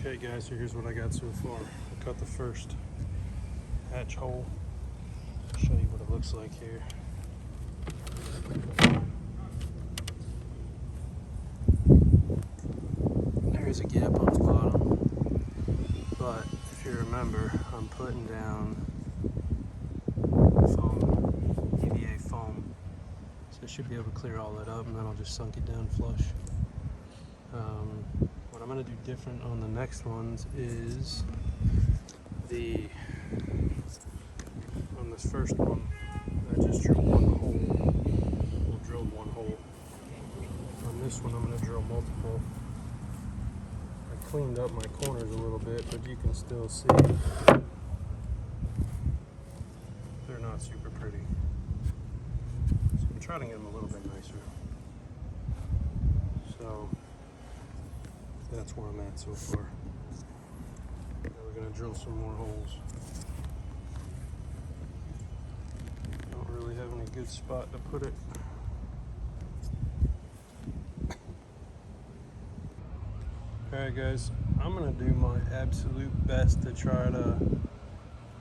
Okay guys, so here's what I got so far. I cut the first hatch hole. I'll show you what it looks like here. There's a gap on the bottom, but if you remember, I'm putting down foam, EVA foam, so I should be able to clear all that up, and then I'll just sunk it down flush. What I'm going to do different on the next ones is on this first one, I just drilled one hole. I drilled one hole. On this one, I'm going to drill multiple. I cleaned up my corners a little bit, but you can still see they're not super pretty. So I'm trying to get them a little bit nicer. So that's where I'm at so far. Now we're going to drill some more holes. Don't really have any good spot to put it. Alright guys, I'm going to do my absolute best to try to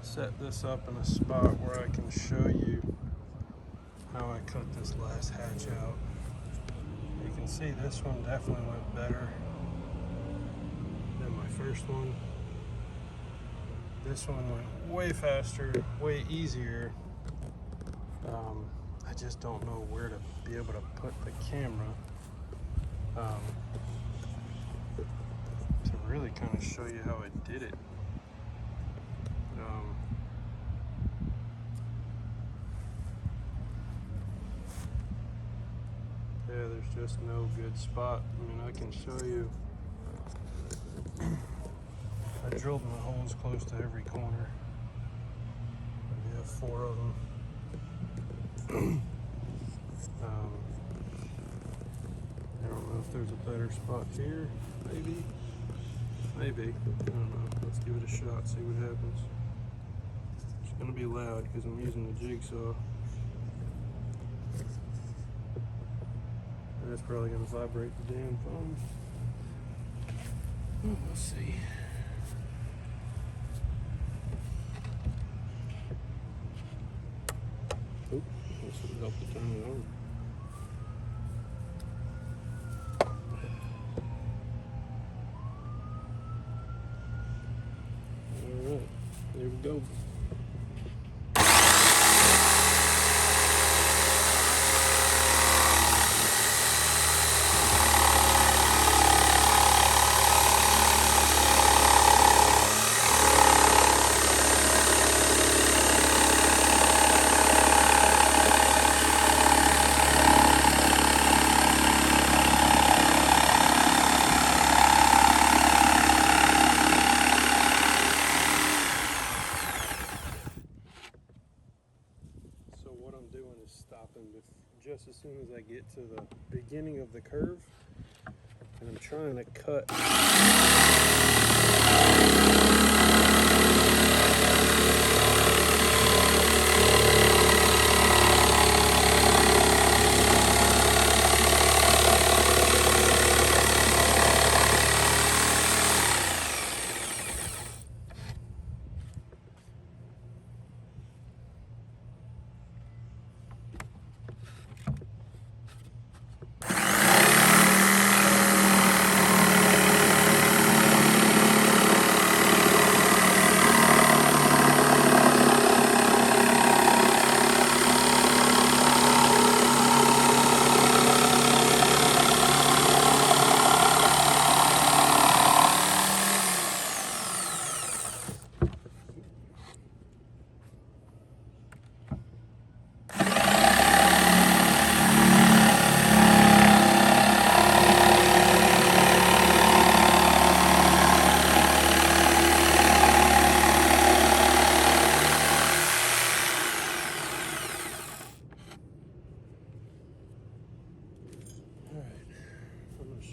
set this up in a spot where I can show you how I cut this last hatch out. You can see this one definitely went better than my first one. This one went way faster, way easier. I just don't know where to be able to put the camera to really kind of show you how I did it. Yeah, there's just no good spot. I mean, I can show you. I drilled my holes close to every corner. We have 4 of them. I don't know if there's a better spot here. Maybe. I don't know. Let's give it a shot, see what happens. It's going to be loud because I'm using the jigsaw. And it's probably going to vibrate the damn phone. Let's see. Oh, this would help to turn it on. Alright, there we go. Stopping just as soon as I get to the beginning of the curve, and I'm trying to cut.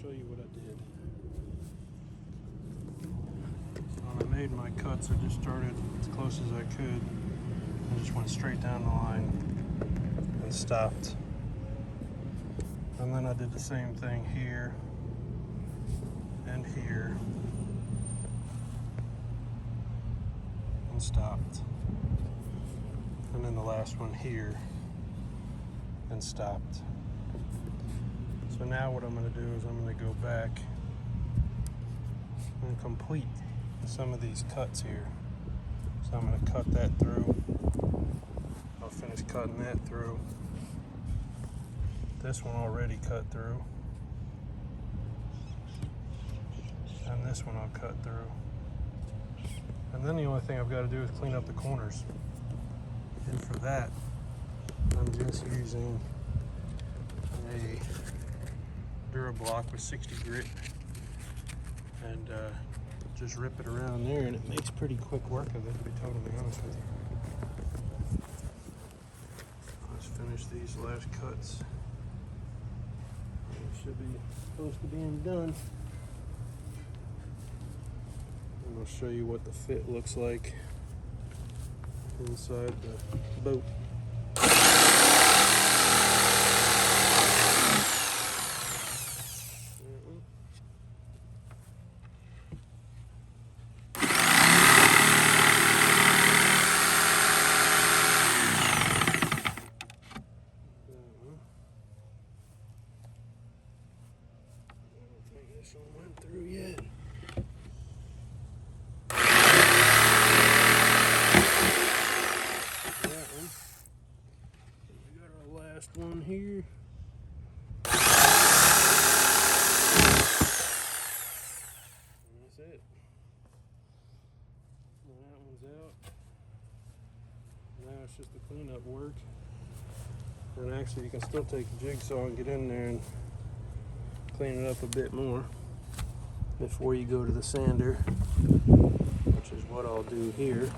Show you what I did. So when I made my cuts, I just started as close as I could. I just went straight down the line and stopped. And then I did the same thing here and here. and stopped. And then the last one here and stopped. So now what I'm going to do is I'm going to go back and complete some of these cuts here. So I'm going to cut that through. I'll finish cutting that through. This one already cut through. And this one I'll cut through. And then the only thing I've got to do is clean up the corners. And for that, I'm just using a DuraBlock with 60 grit and just rip it around there, and it makes pretty quick work of it, to be totally honest with you. Let's finish these last cuts. It should be close to being done. And I'll show you what the fit looks like inside the boat. This one went through yet. That one. We got our last one here. And that's it. And that one's out. Now it's just the cleanup work. And actually you can still take the jigsaw and get in there and clean it up a bit more before you go to the sander, which is what I'll do here.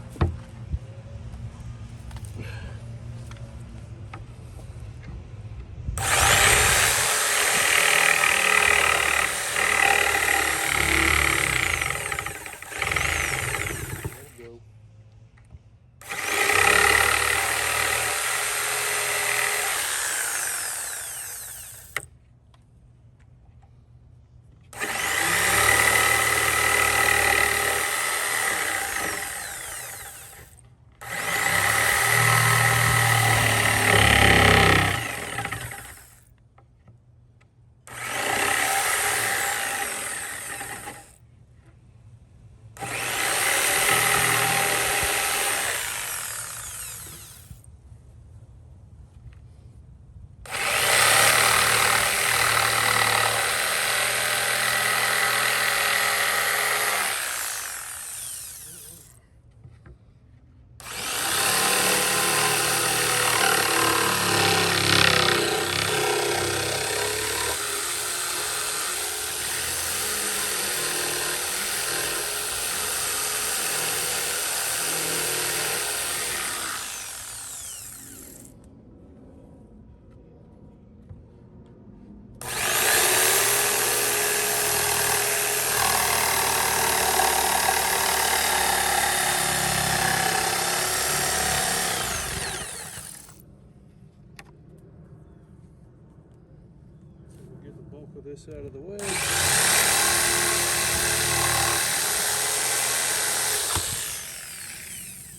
Of this out of the way.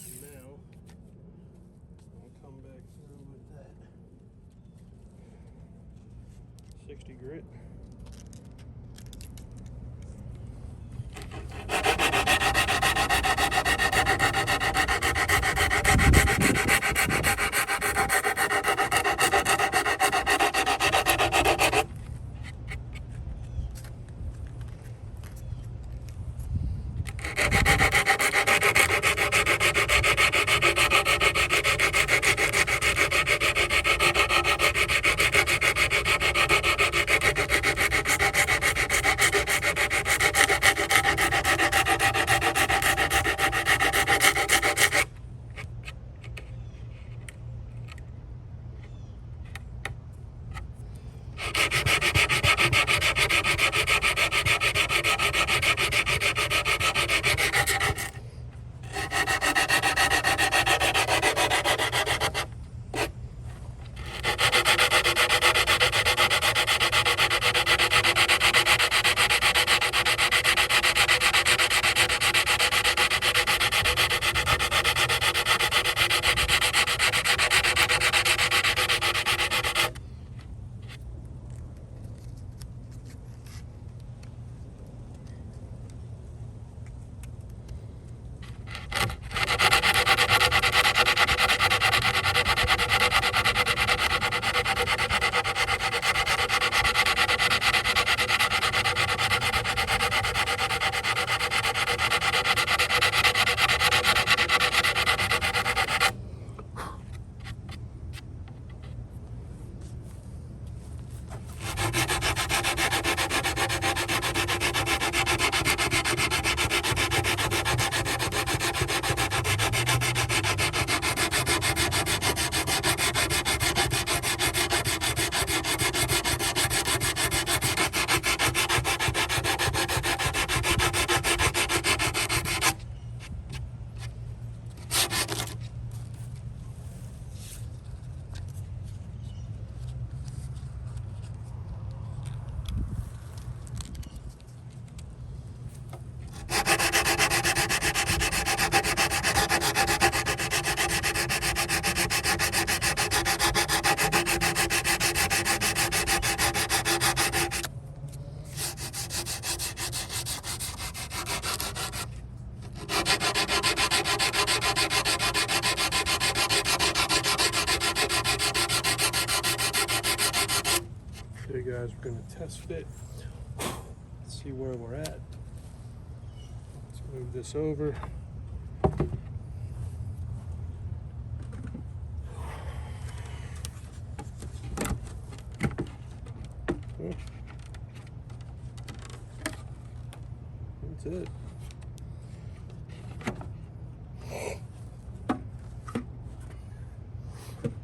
And now I'll come back through with that 60 grit. guys, we're going to test fit. Let's see where we're at. Let's move this over. That's it.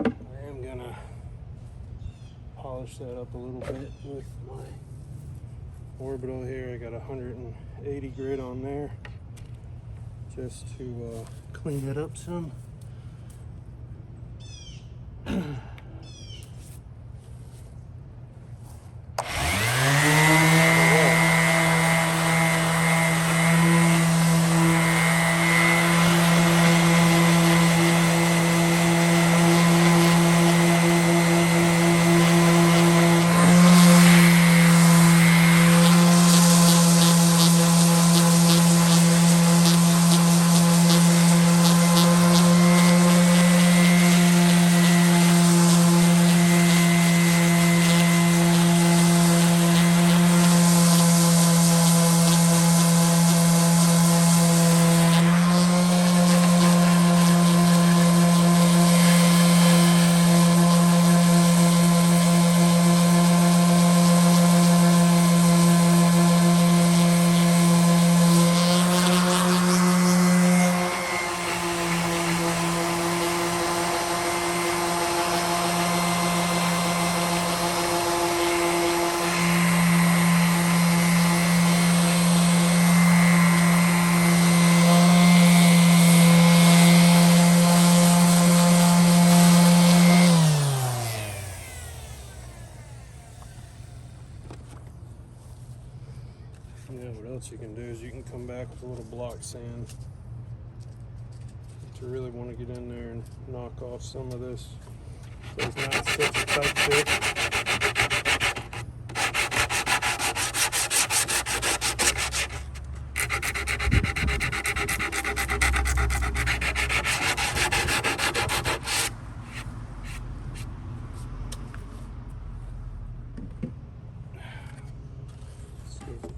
I am gonna polish that up a little bit with my orbital here. I got 180 grit on there just to clean it up some. Yeah, what else you can do is you can come back with a little block sand if you really want to get in there and knock off some of this. So it's not such a tight fit.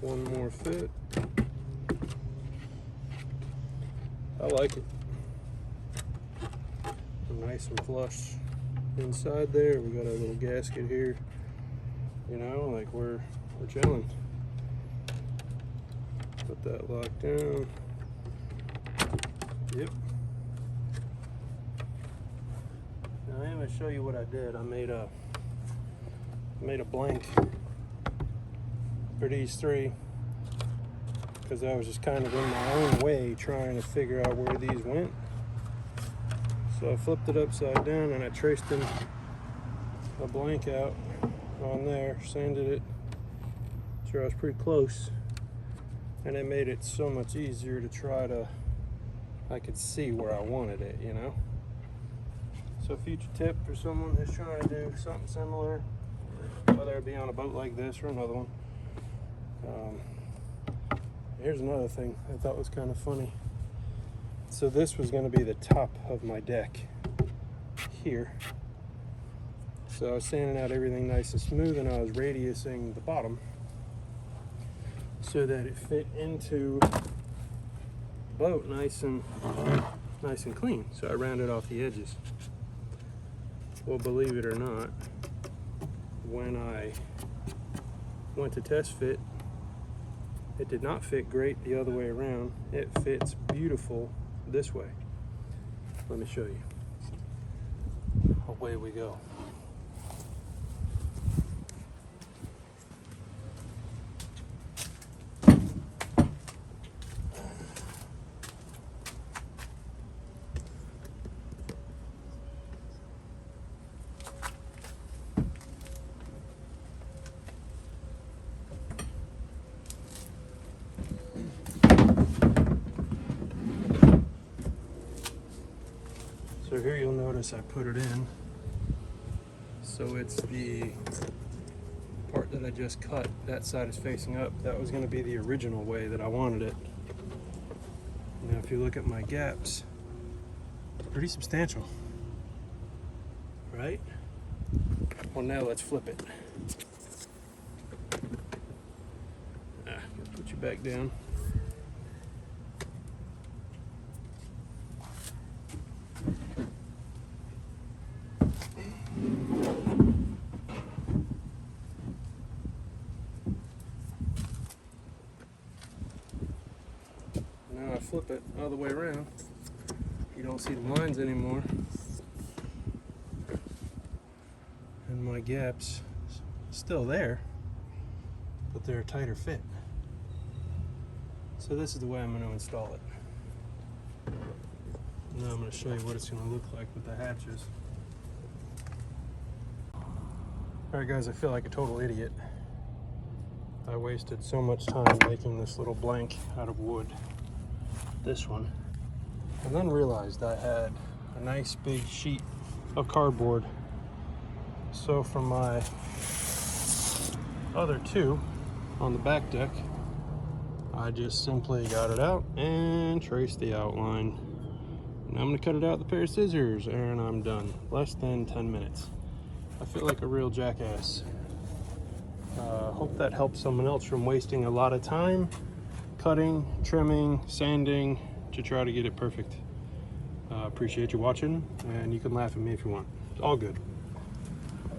One more fit. I like it. Nice and flush inside there. We got our little gasket here. You know, like we're chilling. Put that lock down. Yep. Now I'm gonna show you what I did. I made a blank for these three because I was just kind of in my own way trying to figure out where these went. So I flipped it upside down and I traced in a blank out on there, sanded it, sure I was pretty close, and it made it so much easier to try to, I could see where I wanted it, you know. So future tip for someone who's trying to do something similar, whether it be on a boat like this or another one. Here's another thing I thought was kind of funny. So this was going to be the top of my deck here. So I was sanding out everything nice and smooth, and I was radiusing the bottom so that it fit into the boat nice and clean. So I rounded off the edges. Well, believe it or not, when I went to test fit, it did not fit great the other way around. It fits beautiful this way. Let me show you. Away we go. So here you'll notice I put it in. So it's the part that I just cut. That side is facing up. That was going to be the original way that I wanted it. Now if you look at my gaps, pretty substantial, right? Well, now let's flip it. you back down. Now I flip it all the way around. You don't see the lines anymore. And my gap's still there, but they're a tighter fit. So this is the way I'm going to install it. Now I'm going to show you what it's going to look like with the hatches. Alright guys, I feel like a total idiot. I wasted so much time making this little blank out of wood. This one. And then realized I had a nice big sheet of cardboard. So for my other two on the back deck, I just simply got it out and traced the outline. Now I'm gonna cut it out with a pair of scissors and I'm done. Less than 10 minutes. I feel like a real jackass. Hope that helps someone else from wasting a lot of time cutting, trimming, sanding to try to get it perfect. Appreciate you watching, and you can laugh at me if you want. It's all good.